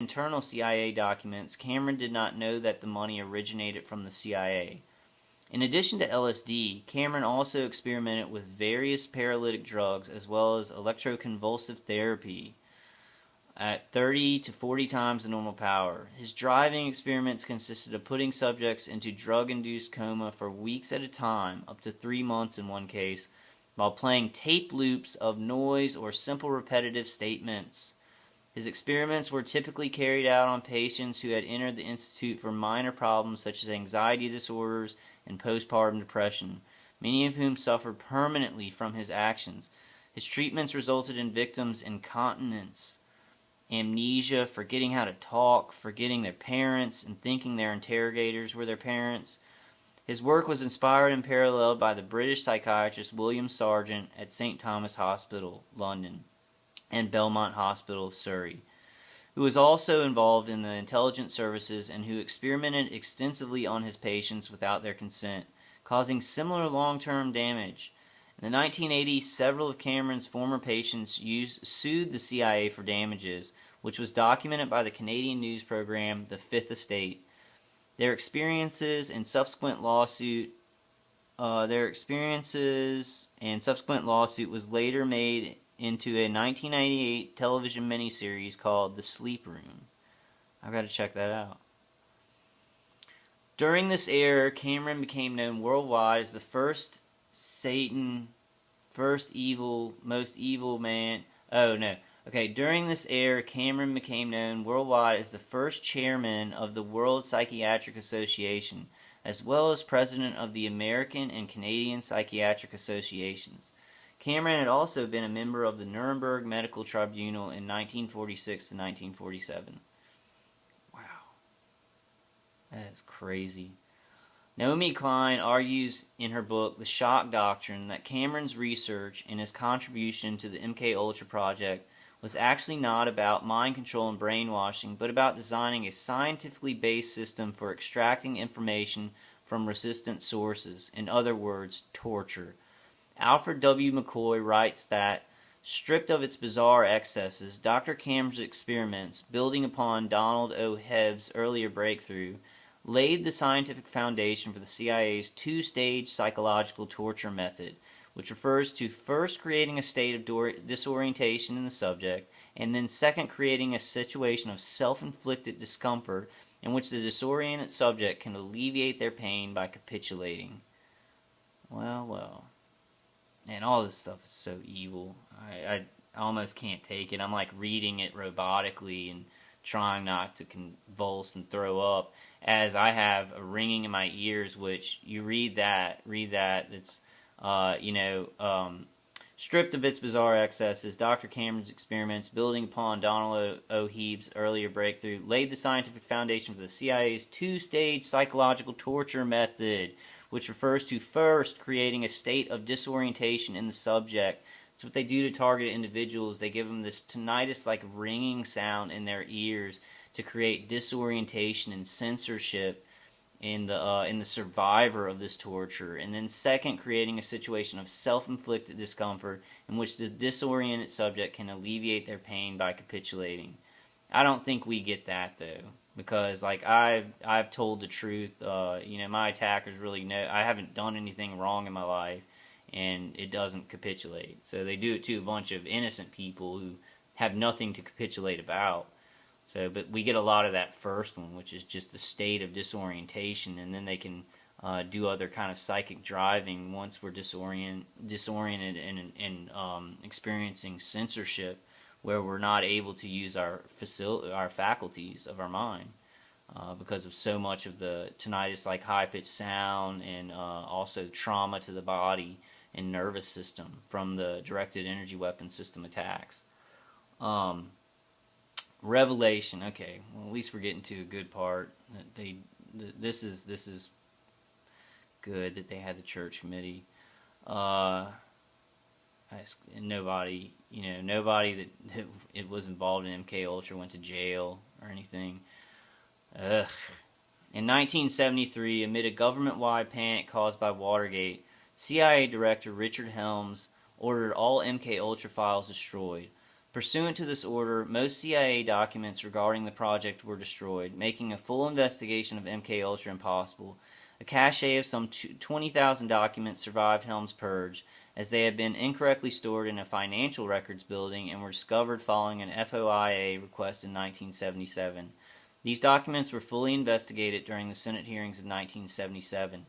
internal CIA documents, Cameron did not know that the money originated from the CIA. In addition to LSD, Cameron also experimented with various paralytic drugs as well as electroconvulsive therapy at 30 to 40 times the normal power. His driving experiments consisted of putting subjects into drug-induced coma for weeks at a time, up to 3 months in one case, while playing tape loops of noise or simple repetitive statements. His experiments were typically carried out on patients who had entered the institute for minor problems such as anxiety disorders and postpartum depression, many of whom suffered permanently from his actions. His treatments resulted in victims' incontinence, amnesia, forgetting how to talk, forgetting their parents, and thinking their interrogators were their parents. His work was inspired and paralleled by the British psychiatrist William Sargent at St. Thomas Hospital, London, and Belmont Hospital, Surrey, who was also involved in the intelligence services and who experimented extensively on his patients without their consent, causing similar long-term damage. In the 1980s, several of Cameron's former patients sued the CIA for damages, which was documented by the Canadian news program The Fifth Estate. Their experiences and subsequent lawsuit was later made into a 1998 television miniseries called The Sleep Room. I've got to check that out. During this era, Cameron became known worldwide as the first Satan, most evil man. During this era, Cameron became known worldwide as the first chairman of the World Psychiatric Association, as well as president of the American and Canadian Psychiatric Associations. Cameron had also been a member of the Nuremberg Medical Tribunal in 1946 to 1947. Wow. That is crazy. Naomi Klein argues in her book The Shock Doctrine that Cameron's research and his contribution to the MKUltra project was actually not about mind control and brainwashing, but about designing a scientifically based system for extracting information from resistant sources, in other words, torture. Alfred W. McCoy writes that, stripped of its bizarre excesses, Dr. Cameron's experiments, building upon Donald O. Hebb's earlier breakthrough, laid the scientific foundation for the CIA's two-stage psychological torture method, which refers to first creating a state of disorientation in the subject, and then second creating a situation of self-inflicted discomfort in which the disoriented subject can alleviate their pain by capitulating. Well. And all this stuff is so evil. I almost can't take it. I'm like reading it robotically and trying not to convulse and throw up, as I have a ringing in my ears, which you read that, it's, stripped of its bizarre excesses, Dr. Cameron's experiments, building upon Donald O. Hebb's earlier breakthrough, laid the scientific foundation for the CIA's two-stage psychological torture method, which refers to first creating a state of disorientation in the subject. It's what they do to target individuals. They give them this tinnitus-like ringing sound in their ears to create disorientation and censorship in the survivor of this torture. And then second, creating a situation of self-inflicted discomfort in which the disoriented subject can alleviate their pain by capitulating. I don't think we get that, though, because like I've told the truth. My attackers really know I haven't done anything wrong in my life, and it doesn't capitulate. So they do it to a bunch of innocent people who have nothing to capitulate about. So, but we get a lot of that first one, which is just the state of disorientation, and then they can do other kind of psychic driving once we're disoriented and experiencing censorship, where we're not able to use our faculties of our mind because of so much of the tinnitus, like high-pitched sound, and also trauma to the body and nervous system from the directed energy weapon system attacks. Revelation. Okay, well, at least we're getting to a good part. This is good that they had the church committee. Nobody that it was involved in MKUltra went to jail or anything. Ugh. In 1973, amid a government-wide panic caused by Watergate, CIA Director Richard Helms ordered all MKUltra files destroyed. Pursuant to this order, most CIA documents regarding the project were destroyed, making a full investigation of MKUltra impossible. A cache of some 20,000 documents survived Helm's purge, as they had been incorrectly stored in a financial records building and were discovered following an FOIA request in 1977. These documents were fully investigated during the Senate hearings of 1977.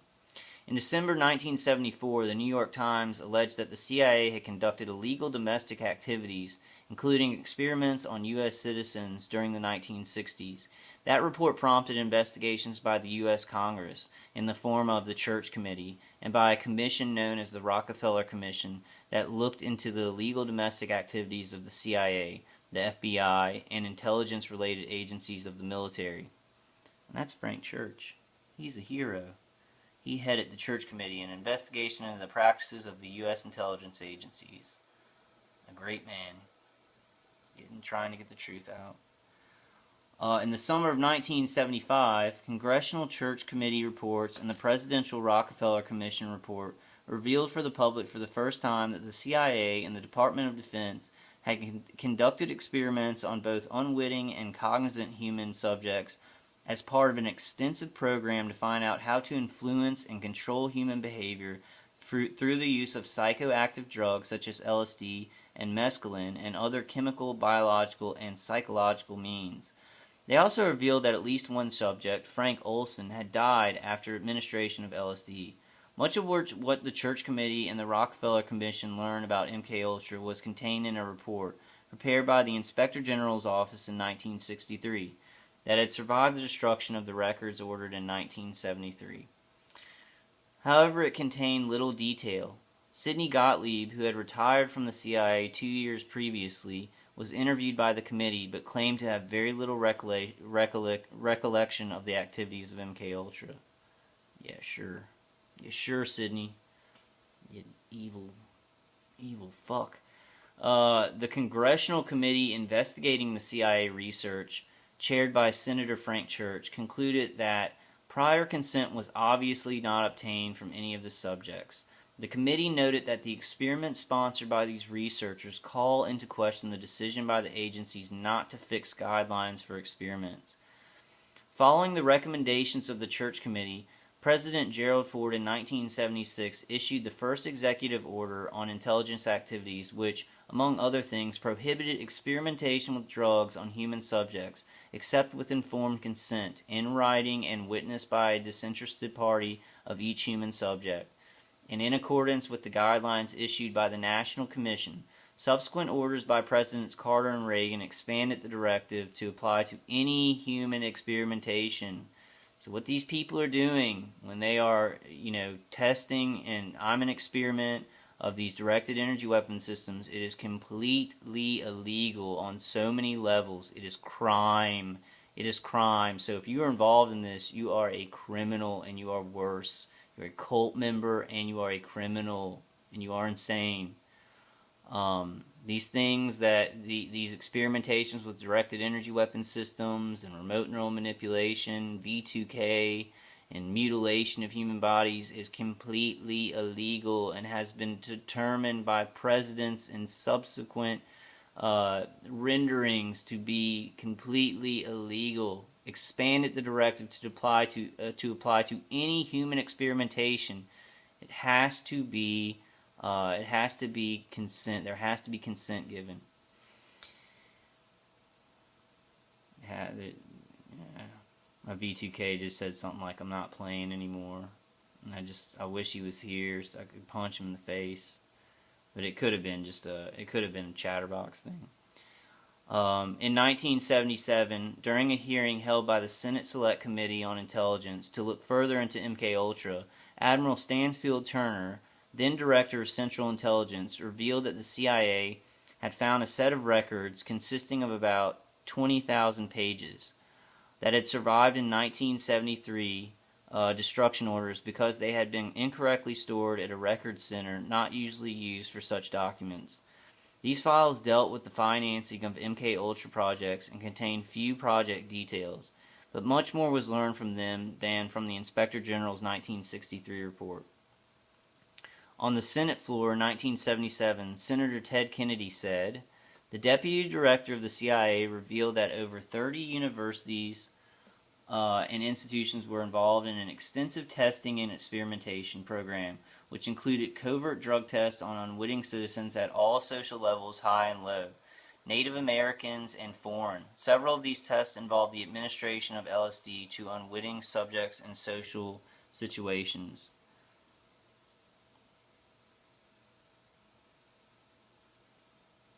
In December 1974, the New York Times alleged that the CIA had conducted illegal domestic activities, including experiments on U.S. citizens during the 1960s. That report prompted investigations by the U.S. Congress in the form of the Church Committee and by a commission known as the Rockefeller Commission that looked into the illegal domestic activities of the CIA, the FBI, and intelligence-related agencies of the military. And that's Frank Church. He's a hero. He headed the Church Committee, an investigation into the practices of the U.S. intelligence agencies. A great man. Trying to get the truth out. In the summer of 1975, Congressional Church Committee reports and the Presidential Rockefeller Commission report revealed for the public for the first time that the CIA and the Department of Defense had conducted experiments on both unwitting and cognizant human subjects as part of an extensive program to find out how to influence and control human behavior through the use of psychoactive drugs such as LSD and mescaline and other chemical, biological, and psychological means. They also revealed that at least one subject, Frank Olson, had died after administration of LSD. Much of what the Church Committee and the Rockefeller Commission learned about MKUltra was contained in a report prepared by the Inspector General's office in 1963 that had survived the destruction of the records ordered in 1973. However, it contained little detail. Sidney Gottlieb, who had retired from the CIA 2 years previously, was interviewed by the committee but claimed to have very little recollection of the activities of MKUltra. Yeah, sure. Yeah, sure, Sidney. You evil fuck. The Congressional Committee investigating the CIA research, chaired by Senator Frank Church, concluded that prior consent was obviously not obtained from any of the subjects. The committee noted that the experiments sponsored by these researchers call into question the decision by the agencies not to fix guidelines for experiments. Following the recommendations of the Church Committee, President Gerald Ford in 1976 issued the first executive order on intelligence activities which, among other things, prohibited experimentation with drugs on human subjects except with informed consent, in writing and witnessed by a disinterested party of each human subject. And in accordance with the guidelines issued by the National Commission, subsequent orders by Presidents Carter and Reagan expanded the directive to apply to any human experimentation. So what these people are doing when they are, testing, and I'm an experiment of these directed energy weapon systems, it is completely illegal on so many levels. It is crime. It is crime. So if you are involved in this, you are a criminal and you are worse. You're a cult member and you are a criminal and you are insane. These things these experimentations with directed energy weapon systems and remote neural manipulation, V2K, and mutilation of human bodies is completely illegal and has been determined by presidents in subsequent renderings to be completely illegal. Expanded the directive to apply to any human experimentation. It has to be consent. There has to be consent given. My V2K just said something like, "I'm not playing anymore," and I wish he was here so I could punch him in the face. But it could have been a chatterbox thing. In 1977, during a hearing held by the Senate Select Committee on Intelligence to look further into MKUltra, Admiral Stansfield Turner, then Director of Central Intelligence, revealed that the CIA had found a set of records consisting of about 20,000 pages that had survived in 1973 destruction orders because they had been incorrectly stored at a record center not usually used for such documents. These files dealt with the financing of MKUltra projects and contained few project details, but much more was learned from them than from the Inspector General's 1963 report. On the Senate floor in 1977, Senator Ted Kennedy said, The deputy director of the CIA revealed that over 30 universities and institutions were involved in an extensive testing and experimentation program, which included covert drug tests on unwitting citizens at all social levels, high and low, Native Americans and foreign. Several of these tests involved the administration of LSD to unwitting subjects in social situations.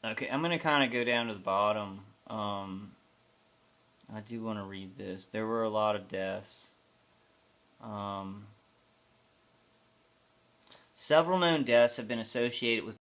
Okay, I'm going to kind of go down to the bottom. I do want to read this. There were a lot of deaths. Several known deaths have been associated with